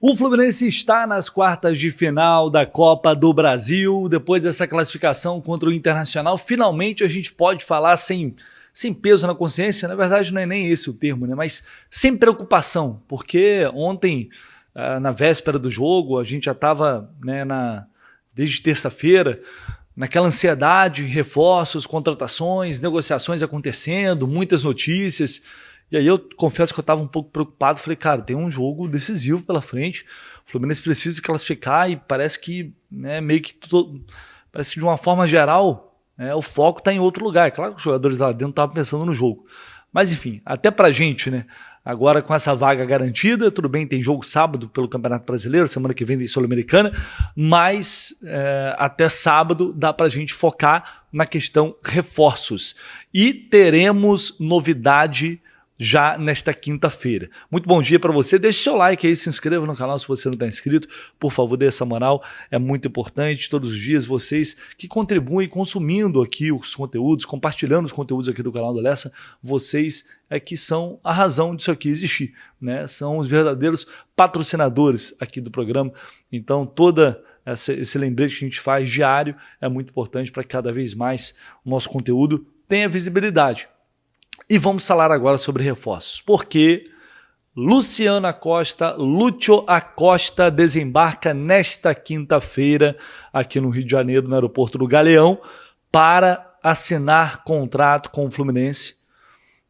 O Fluminense está nas quartas de final da Copa do Brasil. Depois dessa classificação contra o Internacional, finalmente a gente pode falar sem peso na consciência. Na verdade, não é nem esse o termo, né? Mas sem preocupação, porque ontem, na véspera do jogo, a gente já estava, né, desde terça-feira, naquela ansiedade, reforços, contratações, negociações acontecendo, muitas notícias. E aí eu confesso que eu estava um pouco preocupado, falei, cara, tem um jogo decisivo pela frente, o Fluminense precisa se classificar e parece que, né, parece que de uma forma geral, o foco está em outro lugar. É claro que os jogadores lá dentro estavam pensando no jogo. Mas enfim, até pra gente, né, agora com essa vaga garantida, tudo bem, tem jogo sábado pelo Campeonato Brasileiro, semana que vem tem Sul-Americana, mas até sábado dá pra gente focar na questão reforços. E teremos novidade já nesta quinta-feira. Muito bom dia para você, deixe seu like aí, se inscreva no canal se você não está inscrito, por favor, dê essa moral, é muito importante. Todos os dias vocês que contribuem consumindo aqui os conteúdos, compartilhando os conteúdos aqui do canal do Lessa, vocês é que são a razão disso aqui existir, né? São os verdadeiros patrocinadores aqui do programa, então toda esse lembrete que a gente faz diário é muito importante para que cada vez mais o nosso conteúdo tenha visibilidade. E vamos falar agora sobre reforços, porque Luciano Acosta, Lúcio Acosta desembarca nesta quinta-feira aqui no Rio de Janeiro, no aeroporto do Galeão, para assinar contrato com o Fluminense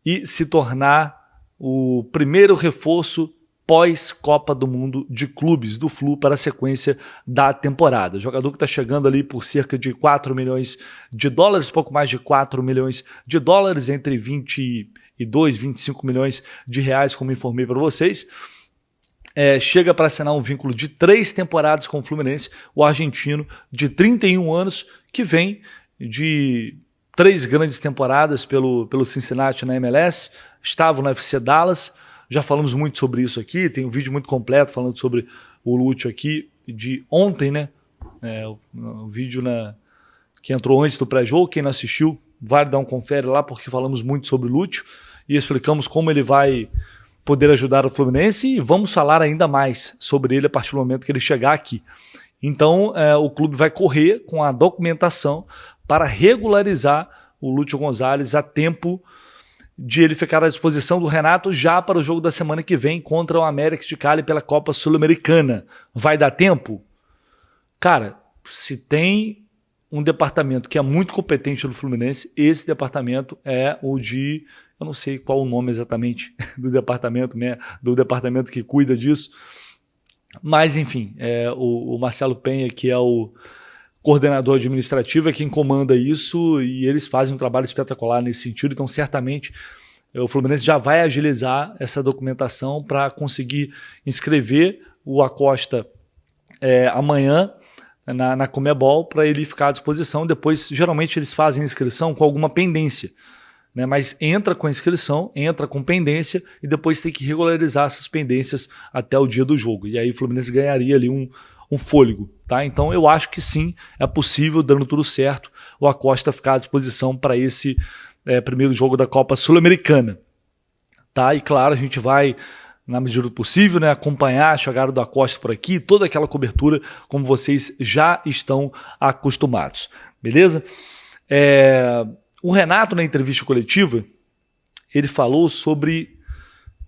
e se tornar o primeiro reforço pós-Copa do Mundo de clubes do Flu para a sequência da temporada. O jogador que está chegando ali por cerca de 4 milhões de dólares, pouco mais de 4 milhões de dólares, entre 22 e 25 milhões de reais, como informei para vocês, chega para assinar um vínculo de 3 temporadas com o Fluminense, o argentino de 31 anos, que vem de 3 grandes temporadas pelo Cincinnati na MLS, estava no FC Dallas. Já falamos muito sobre isso aqui, tem um vídeo muito completo falando sobre o Lúcio aqui de ontem, né? O vídeo que entrou antes do pré-jogo, quem não assistiu, vai dar um confere lá, porque falamos muito sobre o Lúcio e explicamos como ele vai poder ajudar o Fluminense e vamos falar ainda mais sobre ele a partir do momento que ele chegar aqui. Então, o clube vai correr com a documentação para regularizar o Lúcio Gonzalez a tempo de ele ficar à disposição do Renato já para o jogo da semana que vem contra o América de Cali pela Copa Sul-Americana. Vai dar tempo? Cara, se tem um departamento que é muito competente no Fluminense, esse departamento é o de... Eu não sei qual o nome exatamente do departamento, né? Do departamento que cuida disso. Mas, enfim, o Marcelo Penha, que é o coordenador administrativo, é quem comanda isso e eles fazem um trabalho espetacular nesse sentido. Então, certamente, o Fluminense já vai agilizar essa documentação para conseguir inscrever o Acosta amanhã na Conmebol para ele ficar à disposição. Depois, geralmente, eles fazem inscrição com alguma pendência, né? Mas entra com a inscrição, entra com pendência e depois tem que regularizar essas pendências até o dia do jogo. E aí o Fluminense ganharia ali um fôlego, tá? Então eu acho que sim, é possível, dando tudo certo, o Acosta ficar à disposição para esse primeiro jogo da Copa Sul-Americana, tá? E claro, a gente vai, na medida do possível, né, acompanhar a chegada do Acosta por aqui, toda aquela cobertura como vocês já estão acostumados, beleza? O Renato, na entrevista coletiva, ele falou sobre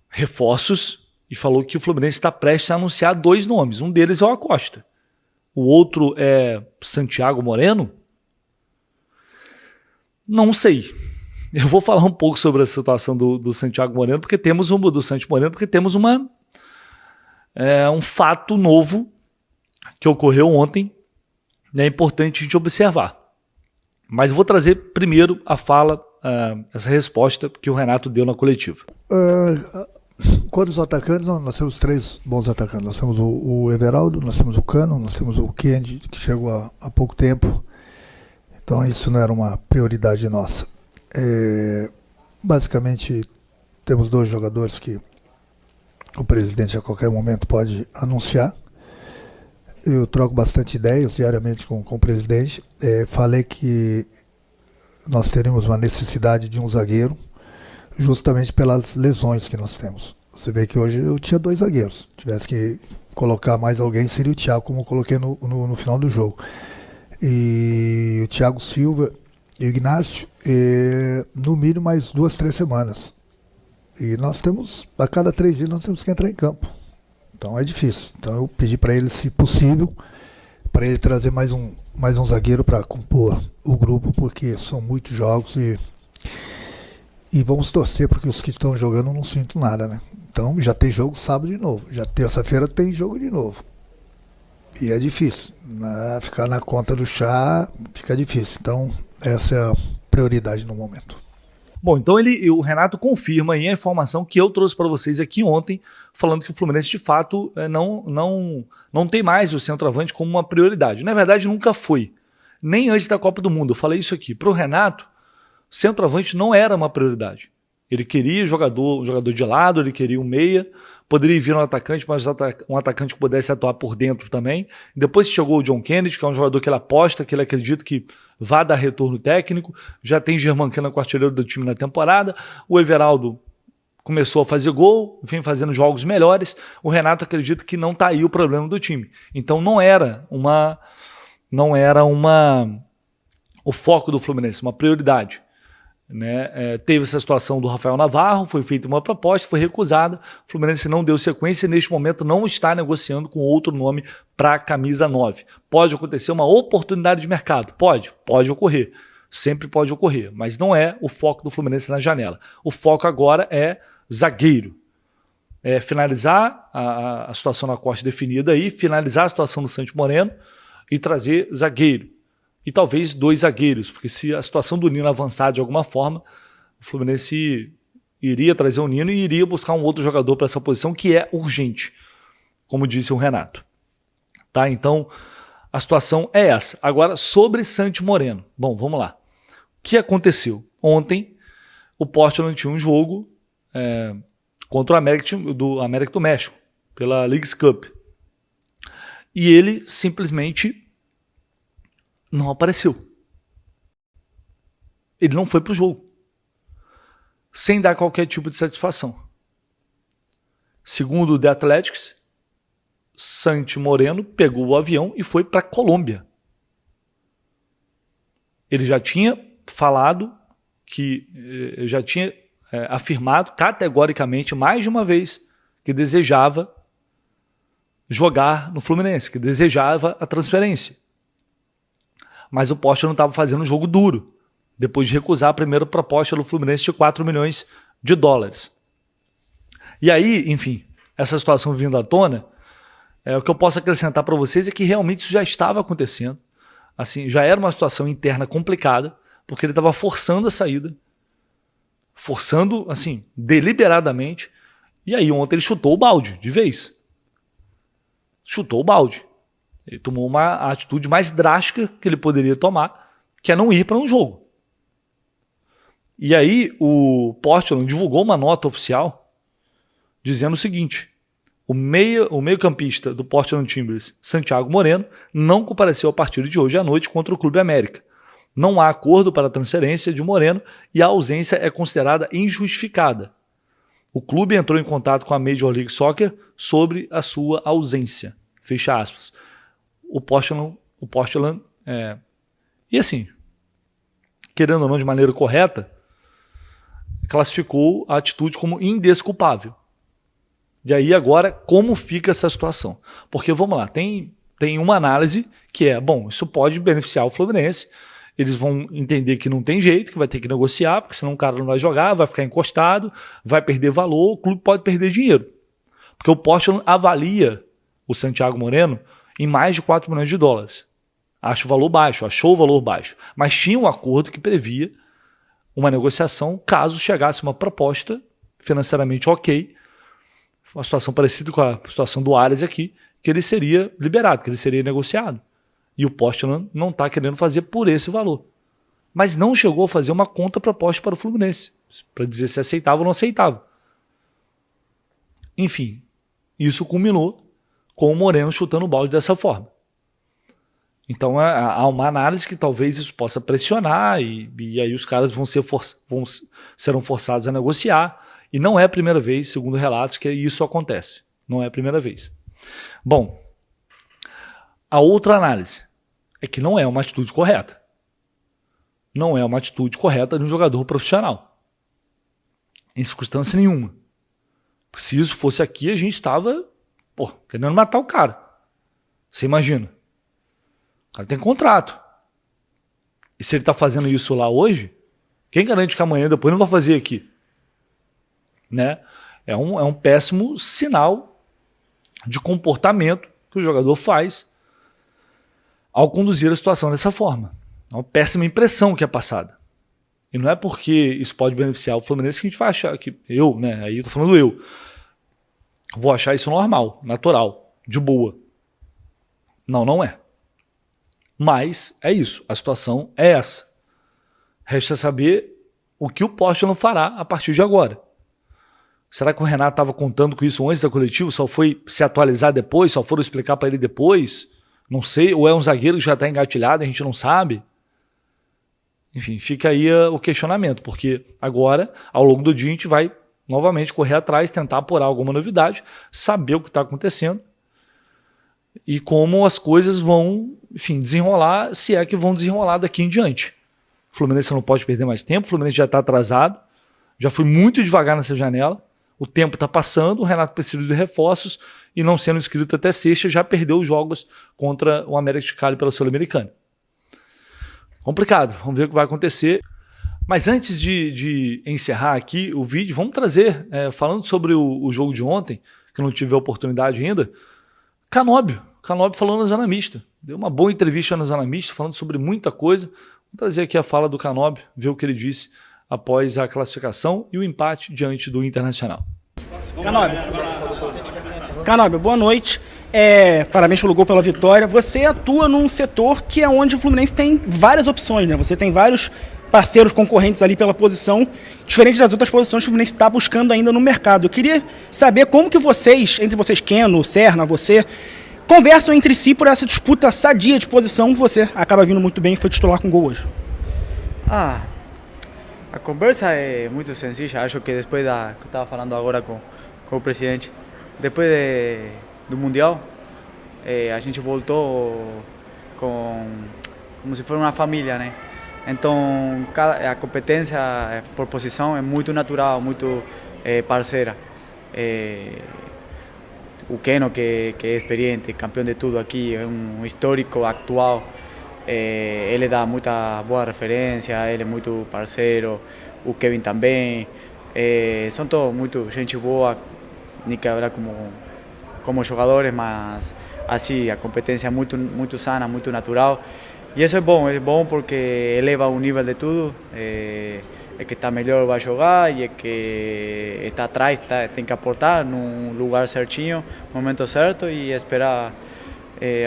reforços e falou que o Fluminense está prestes a anunciar 2 nomes. Um deles é o Acosta. O outro é Santiago Moreno? Não sei. Eu vou falar um pouco sobre a situação do Santiago Moreno, porque temos um fato novo que ocorreu ontem, é importante a gente observar. Mas vou trazer primeiro a fala, essa resposta que o Renato deu na coletiva. Quanto aos atacantes, nós temos 3 bons atacantes. Nós temos o Everaldo, nós temos o Cano, nós temos o Kendi, que chegou há pouco tempo. Então isso não era uma prioridade nossa. Basicamente, temos 2 jogadores que o presidente a qualquer momento pode anunciar. Eu troco bastante ideias diariamente com o presidente. Falei que nós teríamos uma necessidade de um zagueiro, justamente pelas lesões que nós temos. Você vê que hoje eu tinha 2 zagueiros. Tivesse que colocar mais alguém, seria o Thiago, como eu coloquei no final do jogo. E o Thiago Silva e o Ignacio, no mínimo mais 2, 3 semanas. E nós temos, a cada 3 dias nós temos que entrar em campo. Então é difícil. Então eu pedi para ele, se possível, para ele trazer mais um zagueiro para compor o grupo, porque são muitos jogos e vamos torcer porque os que estão jogando não sinto nada, né? Então já tem jogo sábado de novo, já terça-feira tem jogo de novo. E é difícil, né? Ficar na conta do chá fica difícil. Então essa é a prioridade no momento. Bom, então o Renato confirma aí a informação que eu trouxe para vocês aqui ontem, falando que o Fluminense de fato não tem mais o centroavante como uma prioridade. Na verdade nunca foi, nem antes da Copa do Mundo. Eu falei isso aqui. Para o Renato, centroavante não era uma prioridade. Ele queria um jogador de lado, ele queria um meia, poderia vir um atacante, mas um atacante que pudesse atuar por dentro também. Depois chegou o John Kennedy, que é um jogador que ele aposta, que ele acredita que vai dar retorno técnico. Já tem Germancano com o artilheiro do time na temporada. O Everaldo começou a fazer gol, vem fazendo jogos melhores. O Renato acredita que não está aí o problema do time. Então não era o foco do Fluminense, uma prioridade. Né? Teve essa situação do Rafael Navarro, foi feita uma proposta, foi recusada, o Fluminense não deu sequência e neste momento não está negociando com outro nome para a camisa 9. Pode acontecer uma oportunidade de mercado? Pode ocorrer, sempre pode ocorrer, mas não é o foco do Fluminense na janela. O foco agora é zagueiro, finalizar a situação na Costa definida aí, finalizar a situação do Santos Moreno e trazer zagueiro. E talvez 2 zagueiros, porque se a situação do Nino avançar de alguma forma, o Fluminense iria trazer o Nino e iria buscar um outro jogador para essa posição que é urgente, como disse o Renato. Tá? Então, a situação é essa. Agora, sobre Santos Moreno. Bom, vamos lá. O que aconteceu? Ontem, o Portland tinha um jogo contra o América do México, pela Leagues Cup. E ele simplesmente não apareceu. Ele não foi para o jogo. Sem dar qualquer tipo de satisfação. Segundo o The Athletics, Santos Moreno pegou o avião e foi para a Colômbia. Ele já tinha falado já tinha afirmado categoricamente mais de uma vez que desejava jogar no Fluminense, que desejava a transferência. Mas o Porto não estava fazendo um jogo duro, depois de recusar a primeira proposta do Fluminense de 4 milhões de dólares. E aí, enfim, essa situação vindo à tona, o que eu posso acrescentar para vocês é que realmente isso já estava acontecendo. Assim, já era uma situação interna complicada, porque ele estava forçando a saída, forçando, assim, deliberadamente, e aí ontem ele chutou o balde, de vez. Chutou o balde. Ele tomou uma atitude mais drástica que ele poderia tomar, que é não ir para um jogo. E aí o Portland divulgou uma nota oficial dizendo o seguinte: o meio-campista do Portland Timbers, Santiago Moreno, não compareceu à partida de hoje à noite contra o Clube América. Não há acordo para a transferência de Moreno e a ausência é considerada injustificada. O clube entrou em contato com a Major League Soccer sobre a sua ausência. Fecha aspas. O Portland e assim, querendo ou não de maneira correta, classificou a atitude como indesculpável. E aí agora, como fica essa situação? Porque, vamos lá, tem uma análise que bom, isso pode beneficiar o Fluminense, eles vão entender que não tem jeito, que vai ter que negociar, porque senão o cara não vai jogar, vai ficar encostado, vai perder valor, o clube pode perder dinheiro. Porque o Portland avalia o Santiago Moreno em mais de 4 milhões de dólares. Achou o valor baixo. Mas tinha um acordo que previa uma negociação caso chegasse uma proposta financeiramente ok, uma situação parecida com a situação do Arias aqui, que ele seria liberado, que ele seria negociado. E o Portland não está querendo fazer por esse valor. Mas não chegou a fazer uma contraproposta para o Fluminense, para dizer se aceitava ou não aceitava. Enfim, isso culminou com o Moreno chutando o balde dessa forma. Então há uma análise que talvez isso possa pressionar e aí os caras serão forçados a negociar. E não é a primeira vez, segundo relatos, que isso acontece. Não é a primeira vez. Bom, a outra análise é que não é uma atitude correta. Não é uma atitude correta de um jogador profissional. Em circunstância nenhuma. Porque se isso fosse aqui, a gente estava querendo matar o cara. Você imagina. O cara tem contrato. E se ele está fazendo isso lá hoje, quem garante que amanhã depois não vai fazer aqui? Né? É um péssimo sinal de comportamento que o jogador faz ao conduzir a situação dessa forma. É uma péssima impressão que é passada. E não é porque isso pode beneficiar o Fluminense que a gente vai achar que eu, né? Aí eu tô falando eu. Vou achar isso normal, natural, de boa. Não, não é. Mas é isso. A situação é essa. Resta saber o que o Postman fará a partir de agora. Será que o Renato estava contando com isso antes da coletiva? Só foi se atualizar depois? Só foram explicar para ele depois? Não sei. Ou é um zagueiro que já está engatilhado, a gente não sabe. Enfim, fica aí o questionamento, porque agora, ao longo do dia, a gente vai novamente correr atrás, tentar apurar alguma novidade, saber o que está acontecendo e como as coisas vão, enfim, desenrolar, se é que vão desenrolar daqui em diante. O Fluminense não pode perder mais tempo, o Fluminense já está atrasado, já foi muito devagar nessa janela, o tempo está passando, o Renato precisa de reforços e não sendo inscrito até sexta, já perdeu os jogos contra o América de Cali pela Sul-Americana. Complicado, vamos ver o que vai acontecer. Mas antes de encerrar aqui o vídeo, vamos trazer, falando sobre o jogo de ontem, que eu não tive a oportunidade ainda, Canóbio falando na Zona Mista. Deu uma boa entrevista na Zona Mista, falando sobre muita coisa. Vou trazer aqui a fala do Canóbio, ver o que ele disse após a classificação e o empate diante do Internacional. Canóbio, boa noite. Parabéns pelo gol, pela vitória. Você atua num setor que é onde o Fluminense tem várias opções, né? Você tem vários parceiros concorrentes ali pela posição, diferente das outras posições que o Fluminense está buscando ainda no mercado. Eu queria saber como que vocês, entre vocês, Keno, Serna, você, conversam entre si por essa disputa sadia de posição que você acaba vindo muito bem e foi titular com gol hoje. A conversa é muito sencilla. Acho que depois que eu estava falando agora com o presidente, depois do Mundial, a gente voltou como se fosse uma família, né? Então, a competência por posição é muito natural, muito parceira. O Keno, que é experiente, campeão de tudo aqui, é um histórico atual, ele dá muita boa referência, ele é muito parceiro, o Kevin também. São todos muito gente boa, nem que hablar como jogadores, mas assim, a competência é muito sana, muito natural. E isso é bom porque eleva o nível de tudo. É que está melhor vai jogar e é que está atrás tem que aportar no lugar certinho, no momento certo e esperar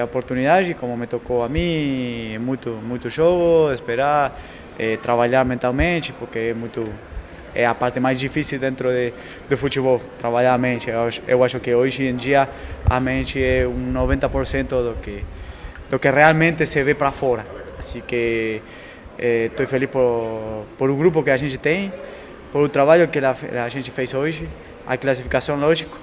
a oportunidade, como me tocou a mim, muito jogo, esperar, trabalhar mentalmente, porque é a parte mais difícil dentro do futebol, trabalhar a mente. Eu acho que hoje em dia a mente é 90% do que realmente se vê para fora. Assim que estou feliz por o grupo que a gente tem, por o trabalho que a gente fez hoje, a classificação, lógico,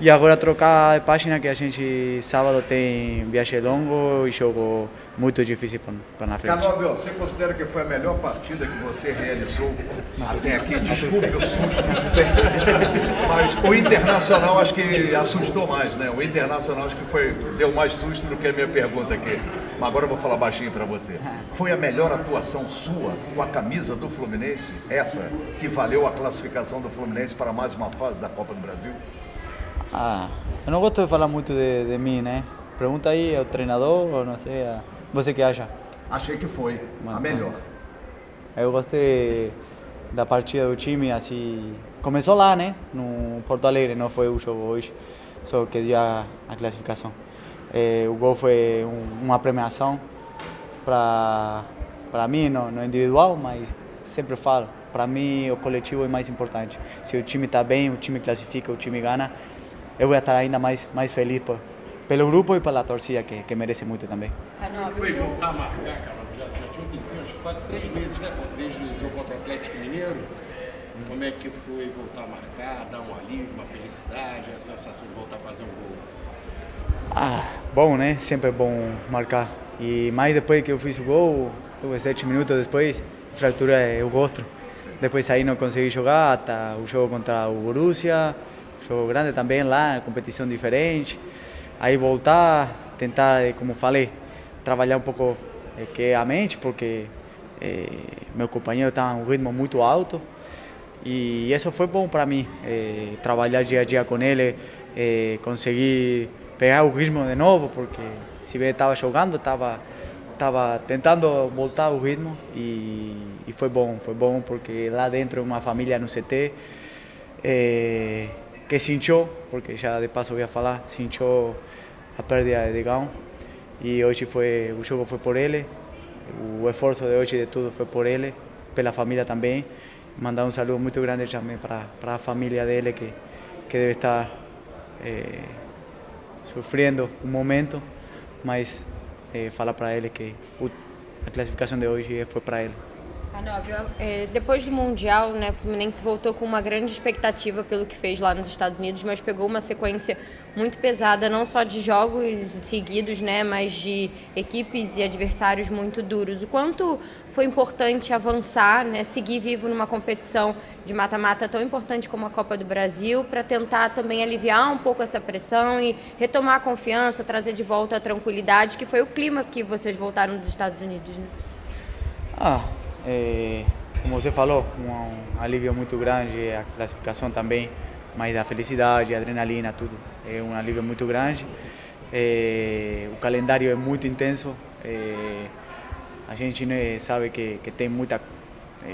e agora trocar de página, que a gente sábado tem viagem longa e jogo muito difícil para na frente. Canóbio, você considera que foi a melhor partida que você realizou até aqui? Desculpe o susto, mas o Internacional acho que assustou mais, né? O Internacional acho que deu mais susto do que a minha pergunta aqui. Mas agora eu vou falar baixinho para você. Foi a melhor atuação sua com a camisa do Fluminense? Essa que valeu a classificação do Fluminense para mais uma fase da Copa do Brasil? Eu não gosto de falar muito de mim, né? Pergunta aí ao treinador, ou não sei, você que acha? Achei que foi a melhor. Eu gostei da partida do time, assim, começou lá, né? No Porto Alegre, não foi o jogo hoje, só que deu a classificação. O gol foi uma premiação para mim, não individual, mas sempre falo, para mim o coletivo é mais importante. Se o time está bem, o time classifica, o time ganha, eu vou estar ainda mais feliz pelo grupo e pela torcida, que merece muito também. Foi voltar a marcar, cara? Já tinha um tempinho, acho que quase 3 meses, né? Desde o jogo contra o Atlético Mineiro. Como é que foi voltar a marcar, dar um alívio, uma felicidade, a sensação de voltar a fazer um gol? Bom, né? Sempre é bom marcar. E mais depois que eu fiz o gol, 7 minutos depois, fraturei o rosto. Depois aí não consegui jogar, até o jogo contra o Borussia, jogo grande também lá, competição diferente. Aí voltar, tentar, como falei, trabalhar um pouco que a mente, porque meu companheiro está em um ritmo muito alto. E isso foi bom para mim, trabalhar dia a dia com ele, conseguir pegar o ritmo de novo, porque se bem estava jogando, estava tentando voltar o ritmo e foi bom porque lá dentro uma família no CT que sentiu, porque já de passo eu ia falar, sentiu a perda de Gão e hoje o jogo foi por ele, o esforço de hoje de tudo foi por ele, pela família também. Mandar um saludo muito grande também para a família dele que deve estar sofrendo um momento, mas falar para ele que a classificação de hoje foi para ele. Canóbio, depois do Mundial, né, o Fluminense voltou com uma grande expectativa pelo que fez lá nos Estados Unidos, mas pegou uma sequência muito pesada, não só de jogos seguidos, né, mas de equipes e adversários muito duros. O quanto foi importante avançar, né, seguir vivo numa competição de mata-mata tão importante como a Copa do Brasil, para tentar também aliviar um pouco essa pressão e retomar a confiança, trazer de volta a tranquilidade, que foi o clima que vocês voltaram dos Estados Unidos, né? Como você falou, um alívio muito grande, a classificação também, mas a felicidade, a adrenalina, tudo. É um alívio muito grande. O calendário é muito intenso. A gente sabe que tem muita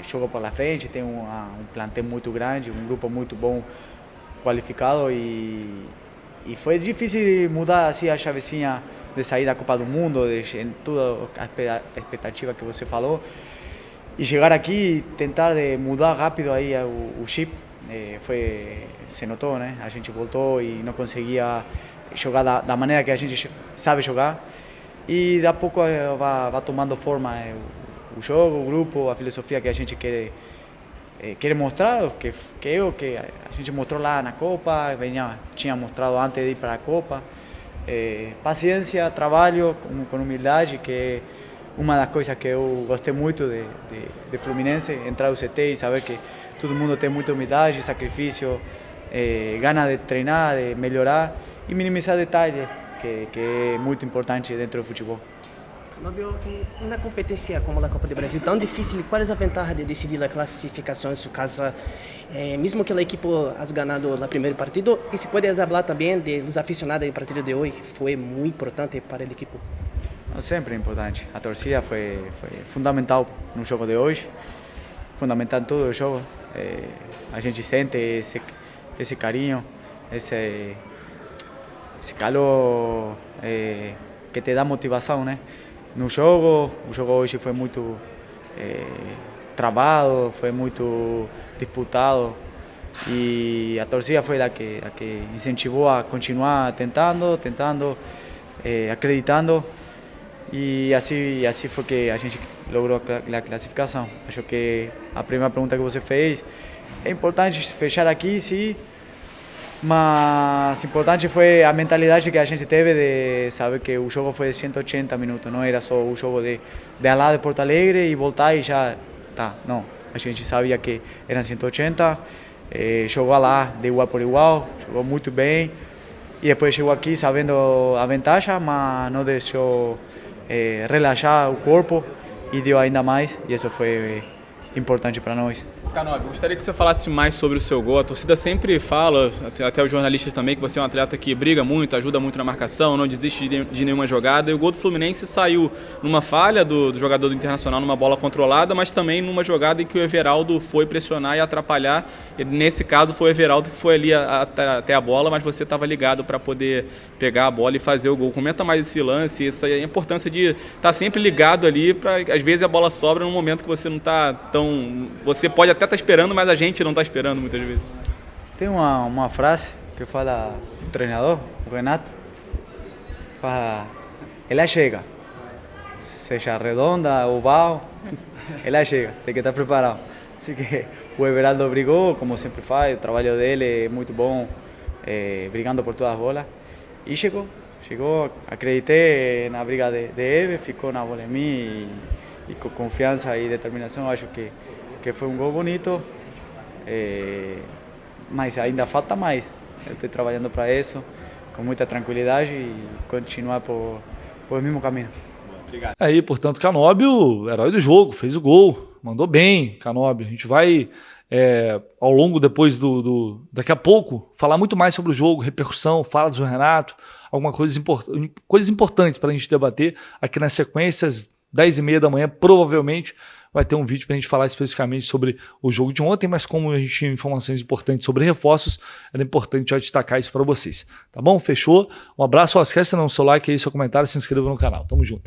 jogo pela frente, tem um plantel muito grande, um grupo muito bom, qualificado e foi difícil mudar assim a chavezinha de sair da Copa do Mundo, de toda a expectativa que você falou. E chegar aqui e tentar mudar rápido aí o chip, se notou, né? A gente voltou e não conseguia jogar da maneira que a gente sabe jogar. E da pouco vai tomando forma o jogo, o grupo, a filosofia que a gente quer mostrar, que a gente mostrou lá na Copa, tinha mostrado antes de ir para a Copa. Paciência, trabalho com humildade, que uma das coisas que eu gostei muito de Fluminense, entrar no CT e saber que todo mundo tem muita humildade, sacrifício, ganas de treinar, de melhorar e minimizar detalhes, que é muito importante dentro do futebol. Canóbio, na competência como a Copa do Brasil, tão difícil, qual é a vantagem de decidir a classificação em sua casa, mesmo que a equipe has ganado o primeiro partido? E se pode falar também dos aficionados no partido de hoje, foi muito importante para a equipe? Sempre é importante. A torcida foi fundamental no jogo de hoje, fundamental em todo o jogo. A gente sente esse carinho, esse calor que te dá motivação, né? No jogo, o jogo hoje foi muito travado, foi muito disputado e a torcida foi a que incentivou a continuar tentando, acreditando. E assim foi que a gente logrou a classificação. Acho que a primeira pergunta que você fez é importante fechar aqui, sim, mas importante foi a mentalidade que a gente teve de saber que o jogo foi de 180 minutos, não era só o jogo de lá de Porto Alegre e voltar e já tá, não. A gente sabia que eram 180, jogou lá de igual por igual, jogou muito bem e depois chegou aqui sabendo a vantagem, mas não deixou relaxar o corpo e deu ainda mais, e isso foi importante para nós. Canóbio, gostaria que você falasse mais sobre o seu gol. A torcida sempre fala, até os jornalistas também, que você é um atleta que briga muito, ajuda muito na marcação, não desiste de nenhuma jogada. E o gol do Fluminense saiu numa falha do jogador do Internacional, numa bola controlada, mas também numa jogada em que o Everaldo foi pressionar e atrapalhar. E nesse caso foi o Everaldo que foi ali até a bola, mas você estava ligado para poder pegar a bola e fazer o gol. Comenta mais esse lance, essa importância de estar sempre ligado ali, para às vezes a bola sobra num momento que você não está tão... Você pode até estar esperando, mas a gente não está esperando muitas vezes. Tem uma frase que fala o treinador, o Renato, fala, ela chega, seja redonda, oval, ela chega, tem que estar preparado. Assim que o Everaldo brigou, como sempre faz, o trabalho dele é muito bom, brigando por todas as bolas, e chegou chegou, acreditei na briga de Eve, ficou na bola em mim e com confiança e determinação acho que foi um gol bonito, mas ainda falta mais. Eu estou trabalhando para isso, com muita tranquilidade e continuar por mesmo caminho. Obrigado. Aí, portanto, Canóbio, herói do jogo, fez o gol, mandou bem, Canóbio. A gente vai, ao longo depois daqui a pouco, falar muito mais sobre o jogo, repercussão, fala do Renato, algumas coisas importantes para a gente debater aqui nas sequências, 10h30 da manhã, provavelmente vai ter um vídeo para a gente falar especificamente sobre o jogo de ontem, mas como a gente tinha informações importantes sobre reforços, era importante já destacar isso para vocês. Tá bom? Fechou? Um abraço, não esquece de dar o seu like aí, seu comentário, se inscreva no canal. Tamo junto.